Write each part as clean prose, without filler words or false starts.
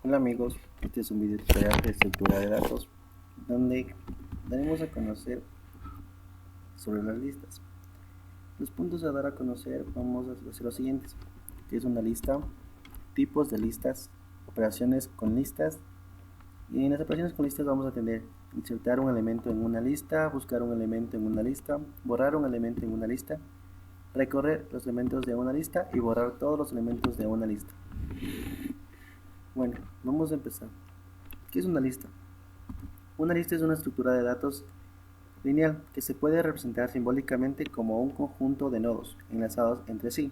Hola amigos, este es un video tutorial de estructura de datos donde daremos a conocer sobre las listas. Los puntos a dar a conocer vamos a hacer los siguientes, que es una lista, tipos de listas, operaciones con listas, y en las operaciones con listas vamos a tener insertar un elemento en una lista, buscar un elemento en una lista, borrar un elemento en una lista, recorrer los elementos de una lista y borrar todos los elementos de una lista. Bueno, vamos a empezar. ¿Qué es una lista? Una lista es una estructura de datos lineal que se puede representar simbólicamente como un conjunto de nodos enlazados entre sí.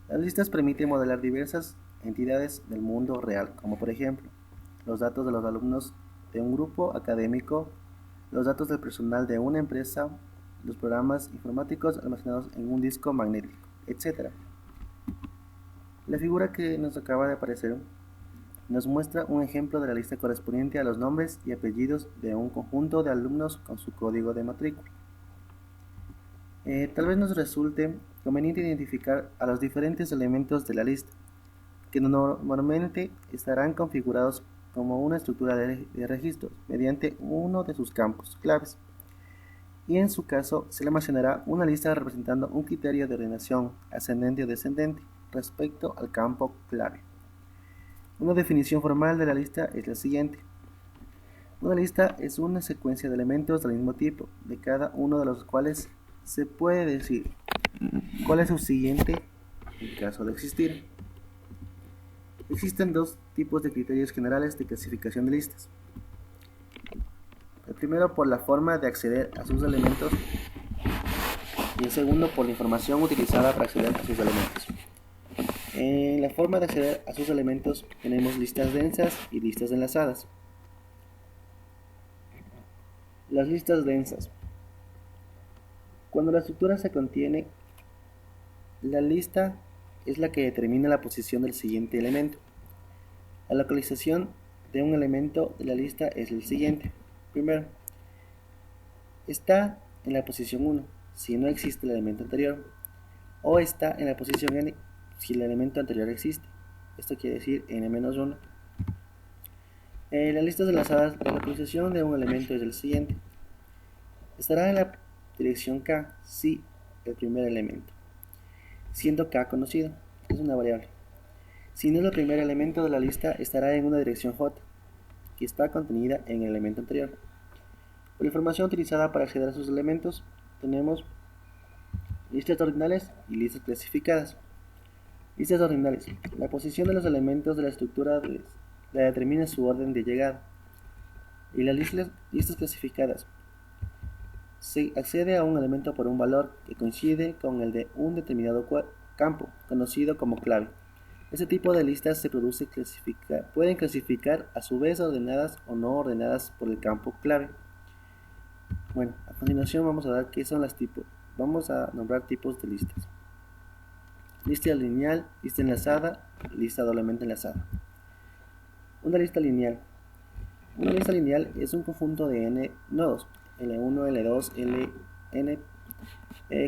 Las listas permiten modelar diversas entidades del mundo real, como por ejemplo los datos de los alumnos de un grupo académico, los datos del personal de una empresa, los programas informáticos almacenados en un disco magnético, etc. La figura que nos acaba de aparecer nos muestra un ejemplo de la lista correspondiente a los nombres y apellidos de un conjunto de alumnos con su código de matrícula. Tal vez nos resulte conveniente identificar a los diferentes elementos de la lista, que normalmente estarán configurados como una estructura de registros mediante uno de sus campos claves, y en su caso se le almacenará una lista representando un criterio de ordenación ascendente o descendente respecto al campo clave. Una definición formal de la lista es la siguiente. Una lista es una secuencia de elementos del mismo tipo, de cada uno de los cuales se puede decir cuál es su siguiente en caso de existir. Existen dos tipos de criterios generales de clasificación de listas. El primero por la forma de acceder a sus elementos y el segundo por la información utilizada para acceder a sus elementos. En la forma de acceder a sus elementos tenemos listas densas y listas enlazadas. Las listas densas. Cuando la estructura se contiene, la lista es la que determina la posición del siguiente elemento. La localización de un elemento de la lista es el siguiente. Primero, está en la posición 1 si no existe el elemento anterior, o está en la posición n si el elemento anterior existe. Esto quiere decir n-1. En las listas enlazadas, la localización de un elemento es el siguiente. Estará en la dirección k si el primer elemento, siendo k conocido, es una variable. Si no es el primer elemento de la lista, estará en una dirección j, que está contenida en el elemento anterior. Por la información utilizada para acceder a sus elementos, tenemos listas ordinales y listas clasificadas. Listas ordinales. La posición de los elementos de la estructura la determina su orden de llegada. Y las listas clasificadas. Se accede a un elemento por un valor que coincide con el de un determinado campo, conocido como clave. Este tipo de listas se pueden clasificar a su vez ordenadas o no ordenadas por el campo clave. Bueno, a continuación vamos a ver qué son las tipos. Vamos a nombrar tipos de listas. Lista lineal, lista enlazada, lista doblemente enlazada. Una lista lineal. Una lista lineal es un conjunto de n nodos, L1, L2, Ln,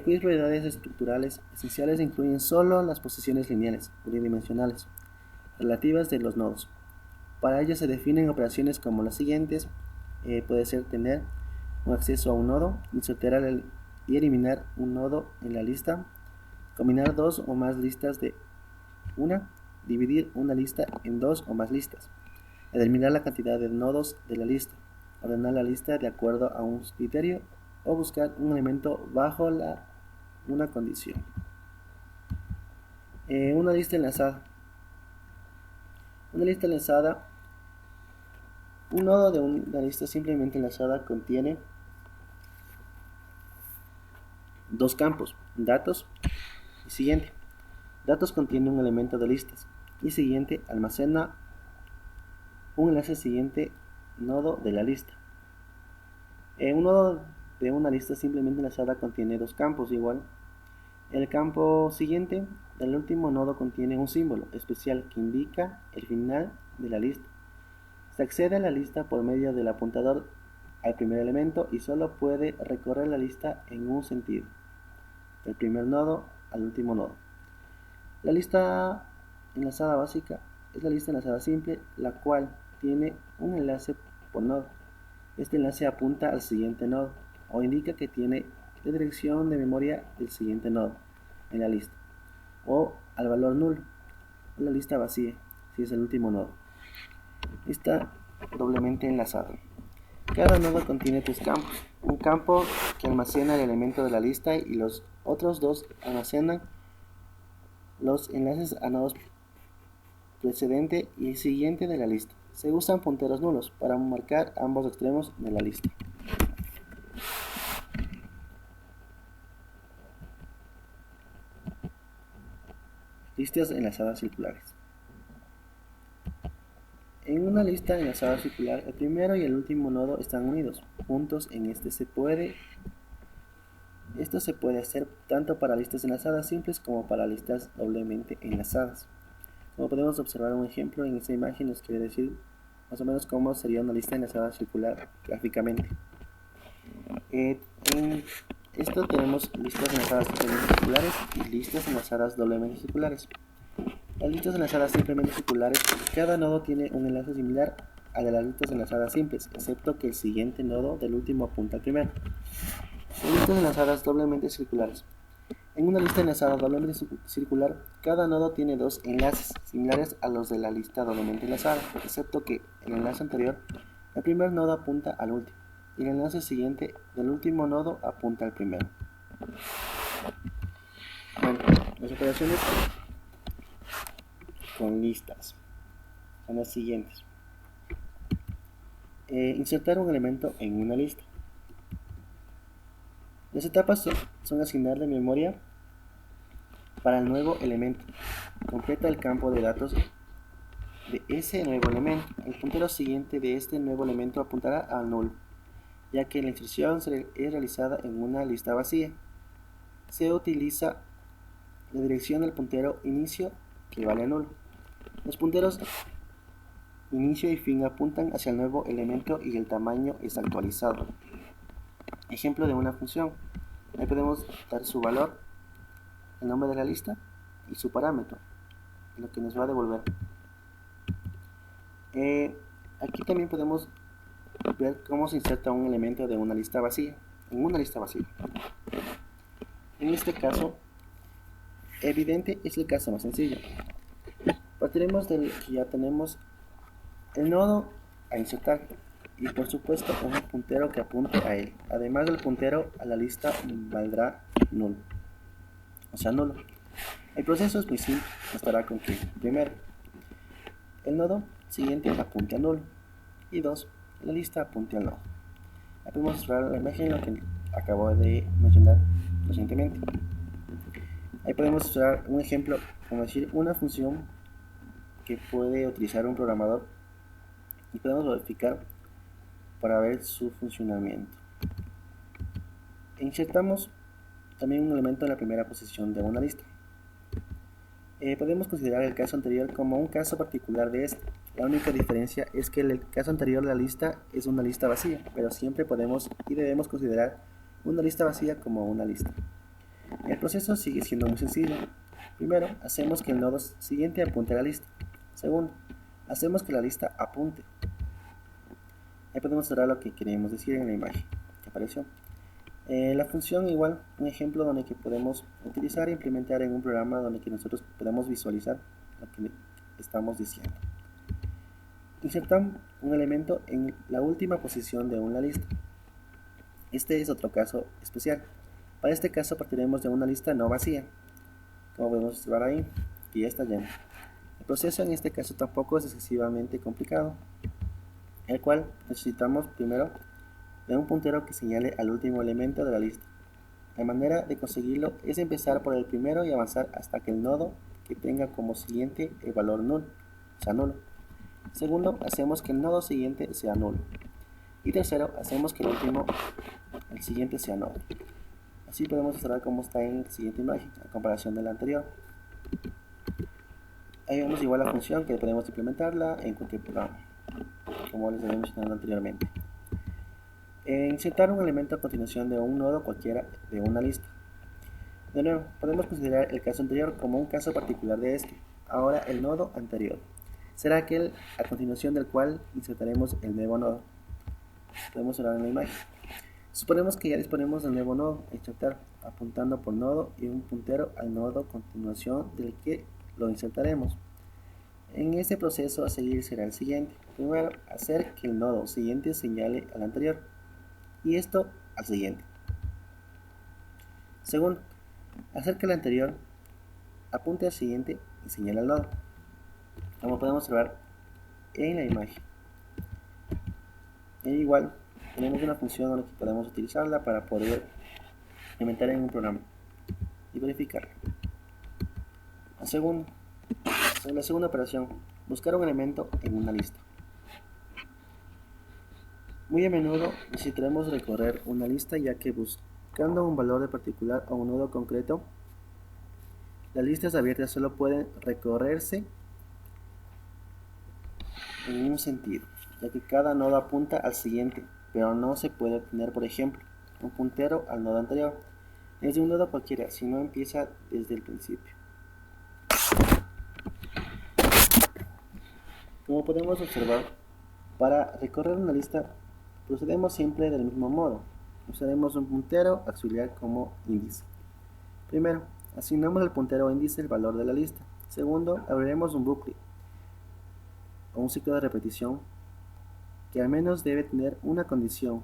cuyas propiedades estructurales esenciales incluyen solo las posiciones lineales, unidimensionales, relativas de los nodos. Para ello se definen operaciones como las siguientes. Puede ser tener un acceso a un nodo, insertar y eliminar un nodo en la lista, combinar dos o más listas de una, dividir una lista en dos o más listas, determinar la cantidad de nodos de la lista, ordenar la lista de acuerdo a un criterio o buscar un elemento bajo una condición. Una lista enlazada. Una lista enlazada, un nodo de una lista simplemente enlazada contiene dos campos, datos y siguiente. Datos contiene un elemento de listas y siguiente almacena un enlace siguiente nodo de la lista. Un nodo de una lista simplemente enlazada contiene dos campos igual. El campo siguiente del último nodo contiene un símbolo especial que indica el final de la lista. Se accede a la lista por medio del apuntador al primer elemento y solo puede recorrer la lista en un sentido, del primer nodo al último nodo. La lista enlazada básica es la lista enlazada simple, la cual tiene un enlace por nodo. Este enlace apunta al siguiente nodo o indica que tiene la dirección de memoria del siguiente nodo en la lista, o al valor nulo, o la lista vacía, si es el último nodo. Está doblemente enlazada. Cada nodo contiene tres campos. Un campo que almacena el elemento de la lista y los otros dos almacenan los enlaces a nodos precedente y siguiente de la lista. Se usan punteros nulos para marcar ambos extremos de la lista. Listas enlazadas circulares. En una lista enlazada circular, el primero y el último nodo están unidos, juntos en esto se puede hacer tanto para listas enlazadas simples como para listas doblemente enlazadas. Como podemos observar un ejemplo en esta imagen, nos quiere decir más o menos cómo sería una lista enlazada circular gráficamente. En esto tenemos listas enlazadas simplemente circulares y listas enlazadas doblemente circulares. Las listas enlazadas simplemente circulares, cada nodo tiene un enlace similar al de las listas enlazadas simples, excepto que el siguiente nodo del último apunta al primero. Las listas enlazadas doblemente circulares. En una lista enlazada doblemente circular, cada nodo tiene dos enlaces similares a los de la lista doblemente enlazada, excepto que el enlace anterior, el primer nodo apunta al último, y el enlace siguiente del último nodo apunta al primero. Bueno, las operaciones con listas son las siguientes. Insertar un elemento en una lista. Las etapas son asignarle memoria para el nuevo elemento. Completa el campo de datos de ese nuevo elemento. El puntero siguiente de este nuevo elemento apuntará al nulo, ya que la inserción es realizada en una lista vacía. Se utiliza la dirección del puntero inicio que vale a nulo. Los punteros inicio y fin apuntan hacia el nuevo elemento y el tamaño es actualizado. Ejemplo de una función. Ahí podemos dar su valor, el nombre de la lista y su parámetro, lo que nos va a devolver. Aquí también podemos ver cómo se inserta un elemento de una lista vacía, en una lista vacía. En este caso, evidente es el caso más sencillo. Partiremos del que ya tenemos el nodo a insertar y por supuesto un puntero que apunte a él. Además del puntero a la lista valdrá nulo, o sea nulo. El proceso es muy simple, bastará con que primero el nodo siguiente apunte a nulo y 2, la lista apunte al nodo. Ahí podemos observar la imagen lo que acabo de mencionar recientemente. Ahí podemos observar un ejemplo, como decir una función que puede utilizar un programador y podemos verificar para ver su funcionamiento. Insertamos también un elemento en la primera posición de una lista. Podemos considerar el caso anterior como un caso particular de este. La única diferencia es que el caso anterior de la lista es una lista vacía, pero siempre podemos y debemos considerar una lista vacía como una lista. El proceso sigue siendo muy sencillo. Primero, hacemos que el nodo siguiente apunte a la lista. Segundo, hacemos que la lista apunte. Ahí podemos observar lo que queremos decir en la imagen que apareció. La función igual, un ejemplo donde que podemos utilizar e implementar en un programa donde que nosotros podemos visualizar lo que estamos diciendo. Insertamos un elemento en la última posición de una lista. Este es otro caso especial. Para este caso partiremos de una lista no vacía, como podemos observar ahí, que ya está llena. El proceso en este caso tampoco es excesivamente complicado, el cual necesitamos primero de un puntero que señale al último elemento de la lista. La manera de conseguirlo es empezar por el primero y avanzar hasta que el nodo que tenga como siguiente el valor nulo, o sea nulo. Segundo, hacemos que el nodo siguiente sea nulo. Y tercero, hacemos que el siguiente sea nulo. Así podemos observar cómo está en la siguiente imagen, a comparación de la anterior. Ahí vemos igual la función que podemos implementarla en cualquier programa, como les había mencionado anteriormente. Insertar un elemento a continuación de un nodo cualquiera de una lista. De nuevo, podemos considerar el caso anterior como un caso particular de este. Ahora el nodo anterior. será aquel a continuación del cual insertaremos el nuevo nodo. Podemos observar en la imagen. Suponemos que ya disponemos del nuevo nodo a insertar, apuntando por nodo y un puntero al nodo a continuación del que lo insertaremos. En este proceso a seguir será el siguiente. Primero, hacer que el nodo siguiente señale al anterior y esto al siguiente. Segundo, hacer que el anterior apunte al siguiente y señale al nodo, como podemos observar en la imagen. E igual, tenemos una función en la que podemos utilizarla para poder implementar en un programa y verificarla. La segunda operación, buscar un elemento en una lista. Muy a menudo necesitaremos recorrer una lista, ya que buscando un valor de particular o un nodo concreto, las listas abiertas solo pueden recorrerse en un sentido, ya que cada nodo apunta al siguiente, pero no se puede obtener, por ejemplo, un puntero al nodo anterior desde un nodo cualquiera si no empieza desde el principio. Como podemos observar, para recorrer una lista procedemos siempre del mismo modo. Usaremos un puntero auxiliar como índice. Primero, asignamos al puntero o índice el valor de la lista. Segundo, abriremos un bucle o un ciclo de repetición que al menos debe tener una condición,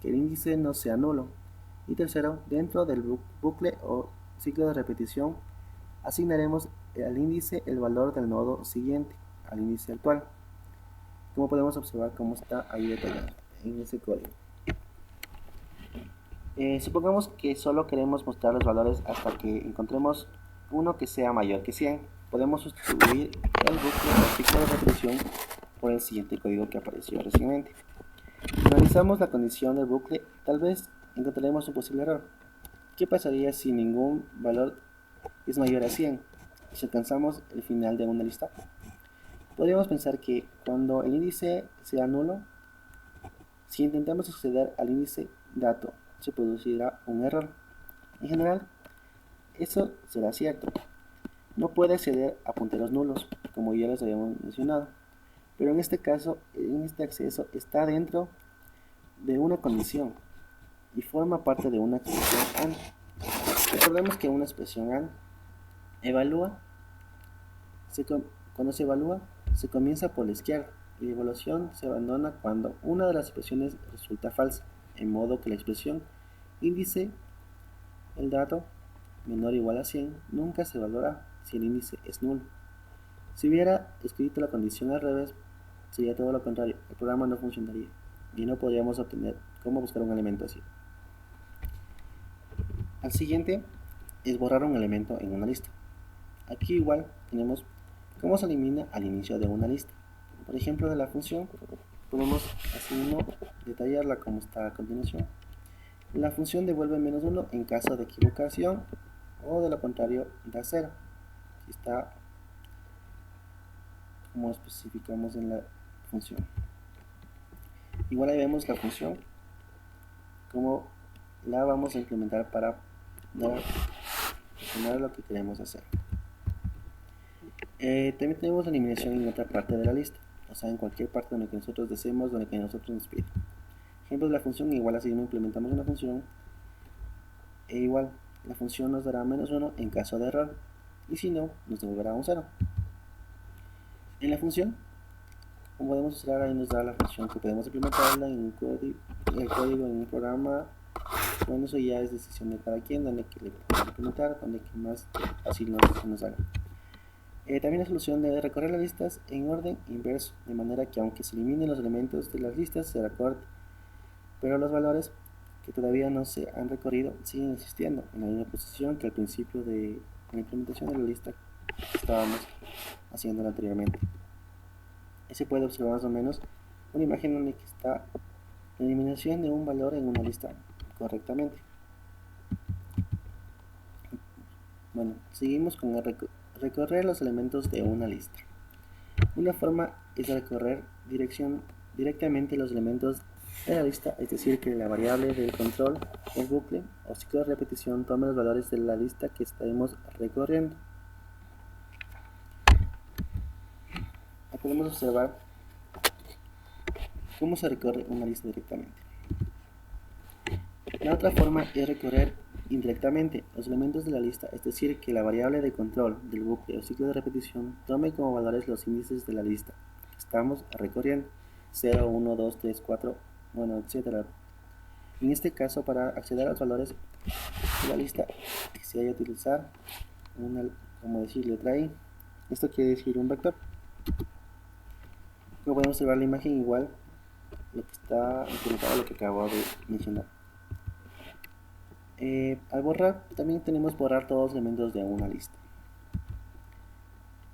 que el índice no sea nulo. Y tercero, dentro del bucle o ciclo de repetición asignaremos al índice el valor del nodo siguiente al índice actual, como podemos observar cómo está ahí detallado en ese código. Supongamos que solo queremos mostrar los valores hasta que encontremos uno que sea mayor que 100. Podemos sustituir el bucle o ciclo de repetición por el siguiente código que apareció recientemente. Si analizamos la condición del bucle, tal vez encontraremos un posible error. ¿Qué pasaría si ningún valor es mayor a 100? Si alcanzamos el final de una lista, podríamos pensar que cuando el índice sea nulo, si intentamos acceder al índice dato, se producirá un error. En general, eso será cierto. No puede acceder a punteros nulos, como ya les habíamos mencionado, pero en este caso, este acceso está dentro de una condición y forma parte de una expresión AND. Recordemos que una expresión AND cuando se evalúa, se comienza por la izquierda y la evaluación se abandona cuando una de las expresiones resulta falsa, en modo que la expresión índice, el dato menor o igual a 100, nunca se evaluará si el índice es nulo. Si hubiera escrito la condición al revés, sería todo lo contrario, el programa no funcionaría y no podríamos obtener cómo buscar un elemento así. Al siguiente es borrar un elemento en una lista. Aquí igual tenemos cómo se elimina al inicio de una lista. Por ejemplo, de la función podemos asimismo detallarla como está a continuación. La función devuelve -1 en caso de equivocación o de lo contrario da 0 si está como especificamos en la función. Igual ahí vemos la función como la vamos a implementar para dar lo que queremos hacer. También tenemos la eliminación en otra parte de la lista, o sea, en cualquier parte donde que nosotros deseemos, donde que nosotros nos pida. Ejemplo de la función, igual así implementamos una función, e igual la función nos dará -1 en caso de error, y si no, nos devolverá un 0. En la función, como podemos observar, ahí nos da la función que podemos implementarla en un código en un programa. Bueno, eso ya es decisión de cada quien, donde que le podemos implementar, donde que más fácil nos haga. También la solución de recorrer las listas en orden inverso, de manera que aunque se eliminen los elementos de las listas, se recorte, pero los valores que todavía no se han recorrido siguen existiendo en la misma posición que al principio de la implementación de la lista que estábamos haciendo anteriormente. Se puede observar más o menos una imagen donde está la eliminación de un valor en una lista correctamente. Bueno, seguimos con recorrer los elementos de una lista. Una forma es recorrer directamente los elementos de la lista, es decir, que la variable del control, el bucle o ciclo de repetición tome los valores de la lista que estaremos recorriendo. A podemos observar cómo se recorre una lista directamente. La otra forma es recorrer indirectamente los elementos de la lista, es decir, que la variable de control del bucle o ciclo de repetición tome como valores los índices de la lista que estamos recorriendo, 0, 1, 2, 3, 4, bueno, etc. En este caso, para acceder a los valores de la lista, se haya utilizar una, como decir, letra I. Esto quiere decir un vector. Como podemos observar la imagen, igual lo que está implementado a lo que acabo de mencionar. Al borrar, también tenemos borrar todos los elementos de una lista.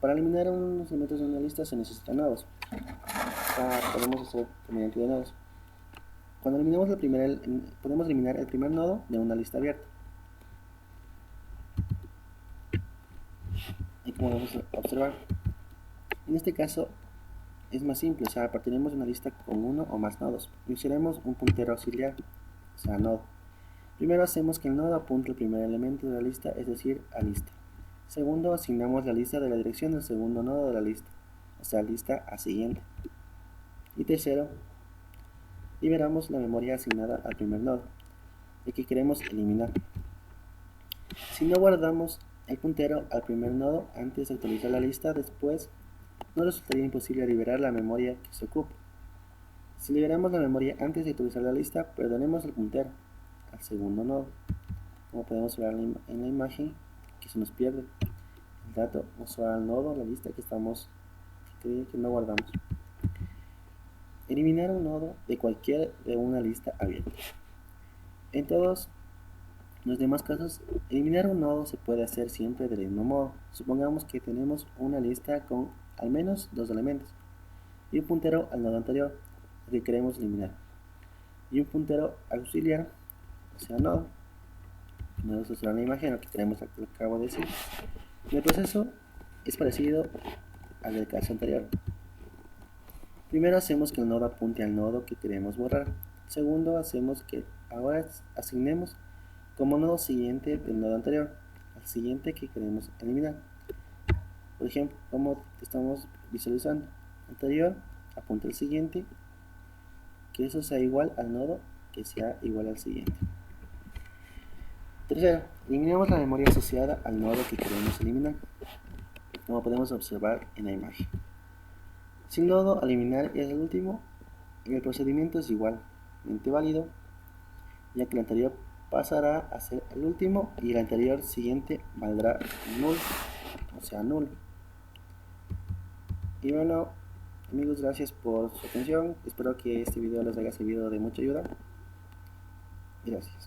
Para eliminar unos elementos de una lista se necesitan nodos. Podemos hacer mediante de nodos. Cuando eliminamos podemos eliminar el primer nodo de una lista abierta. Y como vamos a observar, en este caso es más simple, o sea, partiremos de una lista con uno o más nodos y usaremos un puntero auxiliar, o sea, nodo. Primero hacemos que el nodo apunte al primer elemento de la lista, es decir, a lista. Segundo, asignamos la lista de la dirección del segundo nodo de la lista, o sea, lista a siguiente. Y tercero, liberamos la memoria asignada al primer nodo, el que queremos eliminar. Si no guardamos el puntero al primer nodo antes de actualizar la lista, después nos resultaría imposible liberar la memoria que se ocupa. Si liberamos la memoria antes de actualizar la lista, perderemos el puntero al segundo nodo. Como podemos ver en la imagen, que se nos pierde el dato usual al nodo, la lista que no guardamos. Eliminar un nodo de una lista abierta. En todos los demás casos, eliminar un nodo se puede hacer siempre del mismo modo. Supongamos que tenemos una lista con al menos dos elementos y un puntero al nodo anterior, el que queremos eliminar, y un puntero auxiliar, o sea, nodo. Nos muestra la imagen, lo que acabo de decir. El proceso es parecido al del caso anterior. Primero hacemos que el nodo apunte al nodo que queremos borrar. Segundo, hacemos que ahora asignemos como nodo siguiente del nodo anterior al siguiente que queremos eliminar. Por ejemplo, como estamos visualizando, anterior apunta al siguiente, que eso sea igual al nodo que sea igual al siguiente. Tercero, eliminamos la memoria asociada al nodo que queremos eliminar, como podemos observar en la imagen. Si el nodo a eliminar es el último, el procedimiento es igualmente válido, ya que el anterior pasará a ser el último y el anterior siguiente valdrá null, o sea, nulo. Y bueno, amigos, gracias por su atención. Espero que este video les haya servido de mucha ayuda. Gracias.